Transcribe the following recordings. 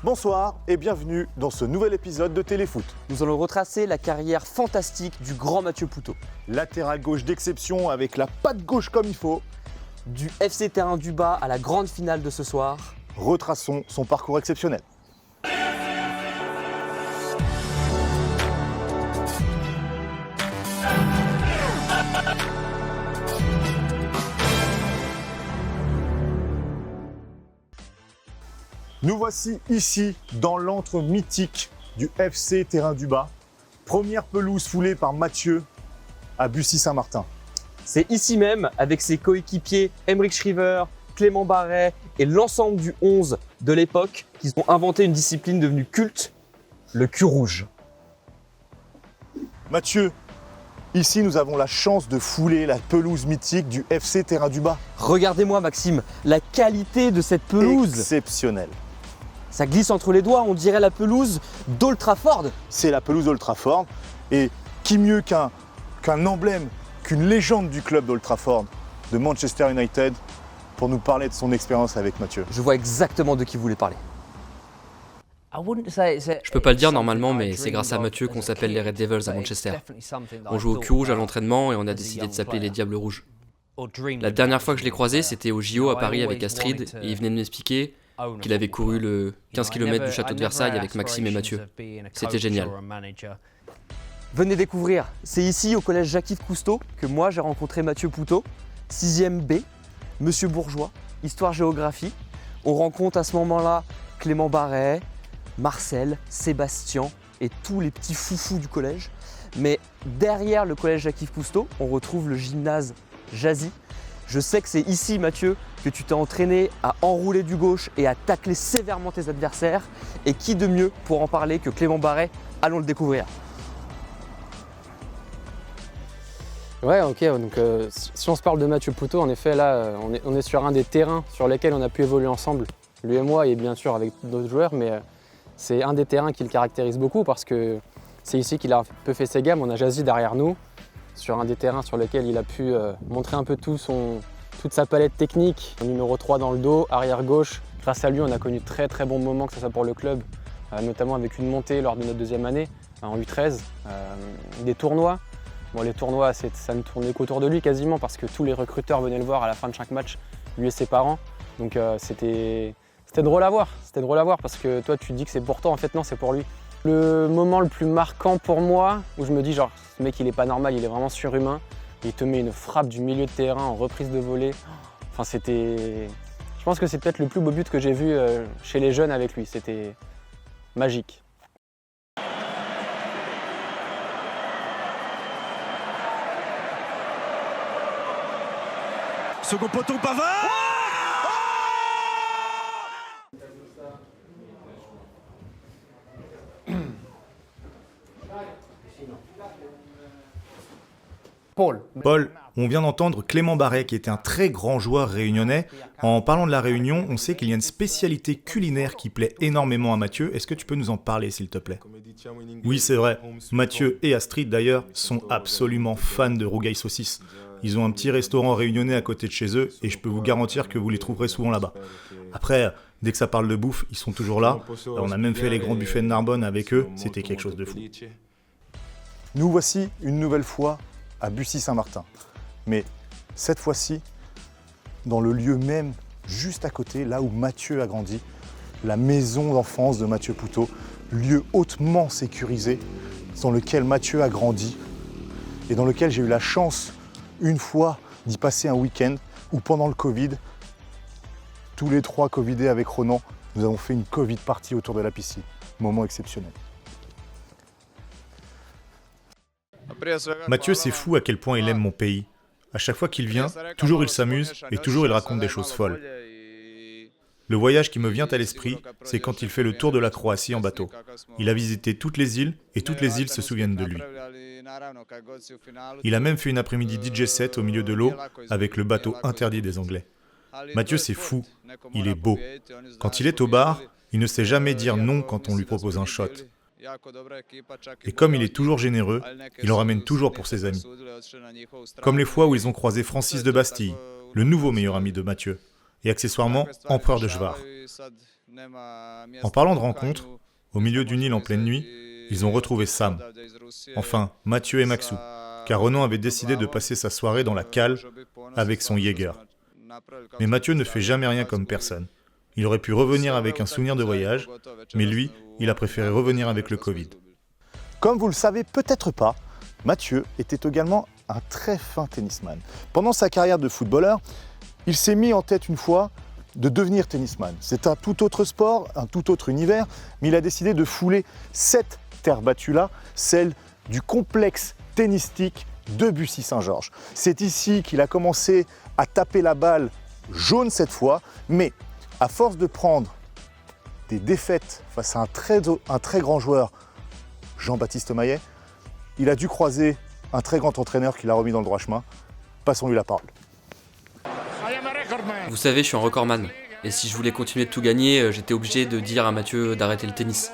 Bonsoir et bienvenue dans ce nouvel épisode de Téléfoot. Nous allons retracer la carrière fantastique du grand Mathieu Poutot. Latéral gauche d'exception avec la patte gauche comme il faut. Du FC Terrain du Bas à la grande finale de ce soir. Retraçons son parcours exceptionnel. Nous voici ici dans l'antre mythique du FC Terrain du Bas. Première pelouse foulée par Mathieu à Bussy-Saint-Martin. C'est ici même, avec ses coéquipiers Aymeric Schriver, Clément Barret et l'ensemble du 11 de l'époque, qu'ils ont inventé une discipline devenue culte, le cul rouge. Mathieu, ici nous avons la chance de fouler la pelouse mythique du FC Terrain du Bas. Regardez-moi Maxime, la qualité de cette pelouse. Exceptionnelle. Ça glisse entre les doigts, on dirait la pelouse d'Old Trafford. C'est la pelouse d'Old Trafford. Et qui mieux qu'un emblème, qu'une légende du club d'Old Trafford, de Manchester United, pour nous parler de son expérience avec Mathieu. Je vois exactement de qui vous voulez parler. Je peux pas le dire normalement, mais c'est grâce à Mathieu qu'on s'appelle les Red Devils à Manchester. On joue au cul rouge à l'entraînement et on a décidé de s'appeler les Diables Rouges. La dernière fois que je l'ai croisé, c'était au JO à Paris avec Astrid, et il venait de m'expliquer qu'il avait couru le 15 km du château de Versailles avec Maxime et Mathieu. C'était génial. Venez découvrir, c'est ici au collège Jacques-Yves Cousteau que moi j'ai rencontré Mathieu Poutot, 6e B, Monsieur Bourgeois, Histoire-Géographie. On rencontre à ce moment-là Clément Barret, Marcel, Sébastien et tous les petits foufous du collège. Mais derrière le collège Jacques-Yves Cousteau, on retrouve le gymnase Jazzy. Je sais que c'est ici, Mathieu, que tu t'es entraîné à enrouler du gauche et à tacler sévèrement tes adversaires. Et qui de mieux pour en parler que Clément Barret? Allons le découvrir. Ouais, ok, donc si on se parle de Mathieu Poutot, en effet, là, on est sur un des terrains sur lesquels on a pu évoluer ensemble, lui et moi, et bien sûr avec d'autres joueurs, mais c'est un des terrains qui le caractérise beaucoup parce que c'est ici qu'il a un peu fait ses gammes. On a Jazzy derrière nous, sur un des terrains sur lesquels il a pu montrer un peu toute sa palette technique. Numéro 3 dans le dos, arrière gauche. Grâce à lui, on a connu de très très bons moments, que ce soit pour le club, notamment avec une montée lors de notre deuxième année, en U13, des tournois. Bon, les tournois, ça ne tournait qu'autour de lui quasiment parce que tous les recruteurs venaient le voir à la fin de chaque match, lui et ses parents. Donc c'était drôle à voir. C'était drôle à voir parce que toi, tu te dis que c'est pour toi, en fait non, c'est pour lui. Le moment le plus marquant pour moi, où je me dis genre, ce mec il est pas normal, il est vraiment surhumain. Il te met une frappe du milieu de terrain en reprise de volée. Enfin c'était... Je pense que c'est peut-être le plus beau but que j'ai vu chez les jeunes avec lui. C'était magique. Second poteau, Pavard. Paul, on vient d'entendre Clément Barret qui était un très grand joueur réunionnais. En parlant de la Réunion, on sait qu'il y a une spécialité culinaire qui plaît énormément à Mathieu. Est-ce que tu peux nous en parler s'il te plaît? Oui, c'est vrai. Mathieu et Astrid d'ailleurs sont absolument fans de rougail saucisse. Ils ont un petit restaurant réunionnais à côté de chez eux et je peux vous garantir que vous les trouverez souvent là-bas. Après, dès que ça parle de bouffe, ils sont toujours là. On a même fait les grands buffets de Narbonne avec eux, c'était quelque chose de fou. Nous voici une nouvelle fois à Bussy-Saint-Martin. Mais cette fois-ci, dans le lieu même, juste à côté, là où Mathieu a grandi, la maison d'enfance de Mathieu Poutot, lieu hautement sécurisé dans lequel Mathieu a grandi et dans lequel j'ai eu la chance, une fois, d'y passer un week-end où pendant le Covid, tous les trois Covidés avec Ronan, nous avons fait une Covid party autour de la piscine. Moment exceptionnel. Mathieu, c'est fou à quel point il aime mon pays. À chaque fois qu'il vient, toujours il s'amuse et toujours il raconte des choses folles. Le voyage qui me vient à l'esprit, c'est quand il fait le tour de la Croatie en bateau. Il a visité toutes les îles et toutes les îles se souviennent de lui. Il a même fait une après-midi DJ set au milieu de l'eau avec le bateau interdit des Anglais. Mathieu, c'est fou. Il est beau. Quand il est au bar, il ne sait jamais dire non quand on lui propose un shot. Et comme il est toujours généreux, il en ramène toujours pour ses amis. Comme les fois où ils ont croisé Francis de Bastille, le nouveau meilleur ami de Mathieu. et accessoirement empereur de Jvar. En parlant de rencontres, au milieu d'une île en pleine nuit, ils ont retrouvé Sam, enfin Mathieu et Maxou, car Ronan avait décidé de passer sa soirée dans la cale avec son Jaeger. Mais Mathieu ne fait jamais rien comme personne. Il aurait pu revenir avec un souvenir de voyage, mais lui, il a préféré revenir avec le Covid. Comme vous le savez peut-être pas, Mathieu était également un très fin tennisman. Pendant sa carrière de footballeur, il s'est mis en tête une fois de devenir tennisman. C'est un tout autre sport, un tout autre univers, mais il a décidé de fouler cette terre battue-là, celle du complexe tennistique de Bussy-Saint-Georges. C'est ici qu'il a commencé à taper la balle jaune cette fois, mais à force de prendre des défaites face à un très grand joueur, Jean-Baptiste Maillet, il a dû croiser un très grand entraîneur qui l'a remis dans le droit chemin. Passons-lui la parole. Vous savez, je suis un recordman. Et si je voulais continuer de tout gagner, j'étais obligé de dire à Mathieu d'arrêter le tennis.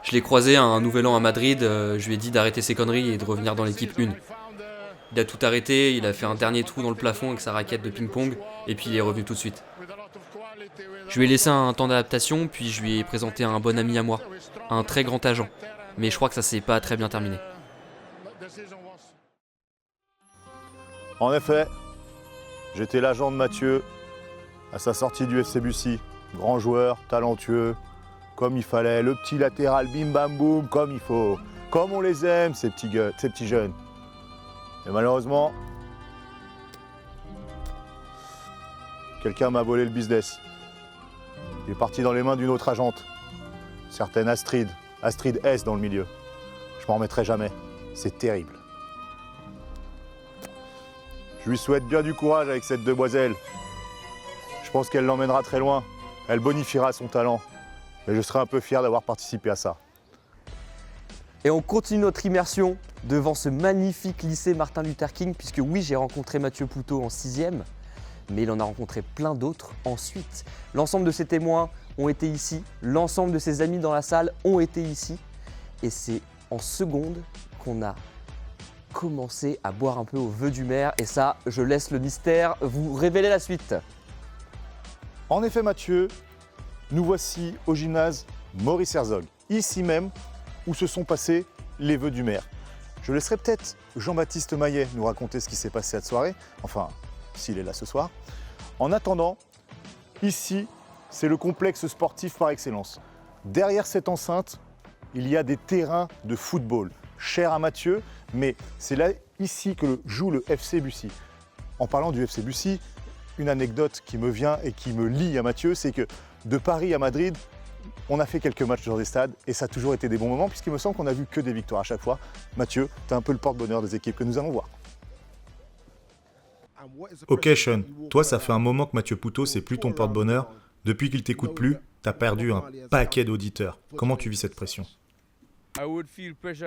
Je l'ai croisé à un nouvel an à Madrid, je lui ai dit d'arrêter ses conneries et de revenir dans l'équipe 1. Il a tout arrêté, il a fait un dernier trou dans le plafond avec sa raquette de ping-pong, et puis il est revenu tout de suite. Je lui ai laissé un temps d'adaptation, puis je lui ai présenté un bon ami à moi, un très grand agent. Mais je crois que ça s'est pas très bien terminé. En effet, j'étais l'agent de Mathieu à sa sortie du FC Bussy. Grand joueur, talentueux, comme il fallait, le petit latéral bim bam boum, comme il faut. Comme on les aime, ces petits jeunes. Et malheureusement, quelqu'un m'a volé le business. Il est parti dans les mains d'une autre agente, certaine Astrid S dans le milieu. Je m'en remettrai jamais, c'est terrible. Je lui souhaite bien du courage avec cette demoiselle. Je pense qu'elle l'emmènera très loin, elle bonifiera son talent. Et je serai un peu fier d'avoir participé à ça. Et on continue notre immersion devant ce magnifique lycée Martin Luther King, puisque oui, j'ai rencontré Mathieu Poutot en 6e, mais il en a rencontré plein d'autres ensuite. L'ensemble de ses témoins ont été ici, l'ensemble de ses amis dans la salle ont été ici, et c'est en seconde qu'on a commencé à boire un peu au vœu du maire, et ça, je laisse le mystère vous révéler la suite. En effet, Mathieu, nous voici au gymnase Maurice Herzog, ici même où se sont passés les vœux du maire. Je laisserai peut-être Jean-Baptiste Maillet nous raconter ce qui s'est passé cette soirée, enfin, s'il est là ce soir. En attendant, ici, c'est le complexe sportif par excellence. Derrière cette enceinte, il y a des terrains de football, chers à Mathieu, mais c'est là, ici, que joue le FC Bussy. En parlant du FC Bussy, une anecdote qui me vient et qui me lie à Mathieu, c'est que de Paris à Madrid, on a fait quelques matchs dans des stades et ça a toujours été des bons moments puisqu'il me semble qu'on a vu que des victoires à chaque fois. Mathieu, tu es un peu le porte-bonheur des équipes que nous allons voir. Ok Sean, toi ça fait un moment que Mathieu Poutot c'est plus ton porte-bonheur. Depuis qu'il t'écoute plus, t'as perdu un paquet d'auditeurs. Comment tu vis cette pression ?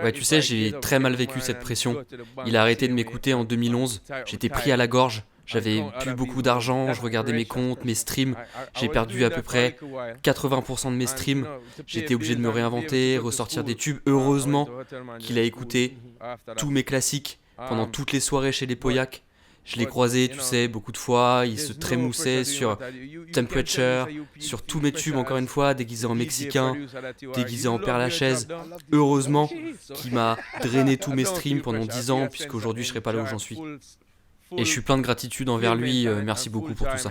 Ouais, tu sais, j'ai très mal vécu cette pression. Il a arrêté de m'écouter en 2011, j'étais pris à la gorge. J'avais plus beaucoup d'argent, je regardais mes comptes, mes streams. J'ai perdu à peu près 80% de mes streams. J'étais obligé de me réinventer, ressortir des tubes. Heureusement qu'il a écouté tous mes classiques pendant toutes les soirées chez les Pauillac. Je l'ai croisé, tu sais, beaucoup de fois. Il se trémoussait sur Temperature, sur tous mes tubes, encore une fois, déguisé en Mexicain, déguisé en Père Lachaise. Heureusement qu'il m'a drainé tous mes streams pendant 10 ans, puisqu'aujourd'hui je serais pas là où j'en suis. Et je suis plein de gratitude envers lui, merci beaucoup pour tout ça.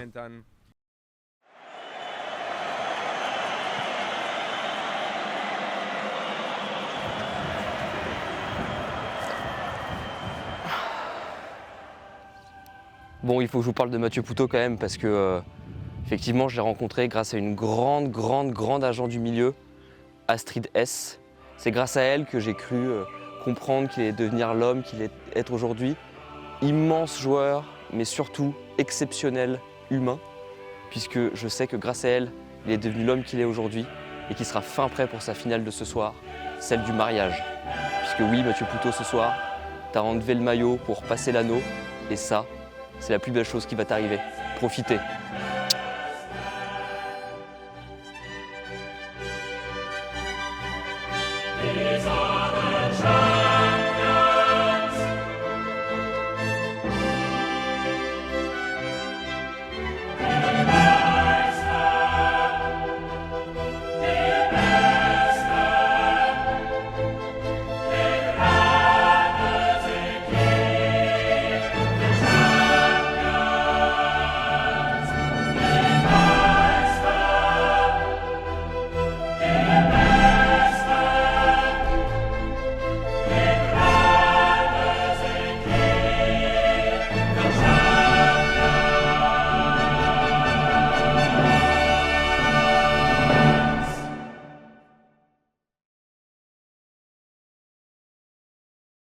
Bon, il faut que je vous parle de Mathieu Poutot quand même, parce que effectivement, je l'ai rencontré grâce à une grande agent du milieu, Astrid S. C'est grâce à elle que j'ai cru comprendre qu'il allait devenir l'homme qu'il est être aujourd'hui. Immense joueur, mais surtout exceptionnel humain, puisque je sais que grâce à elle, il est devenu l'homme qu'il est aujourd'hui et qu'il sera fin prêt pour sa finale de ce soir, celle du mariage. Puisque oui, Mathieu Poutot, ce soir, t'as enlevé le maillot pour passer l'anneau, et ça, c'est la plus belle chose qui va t'arriver. Profitez.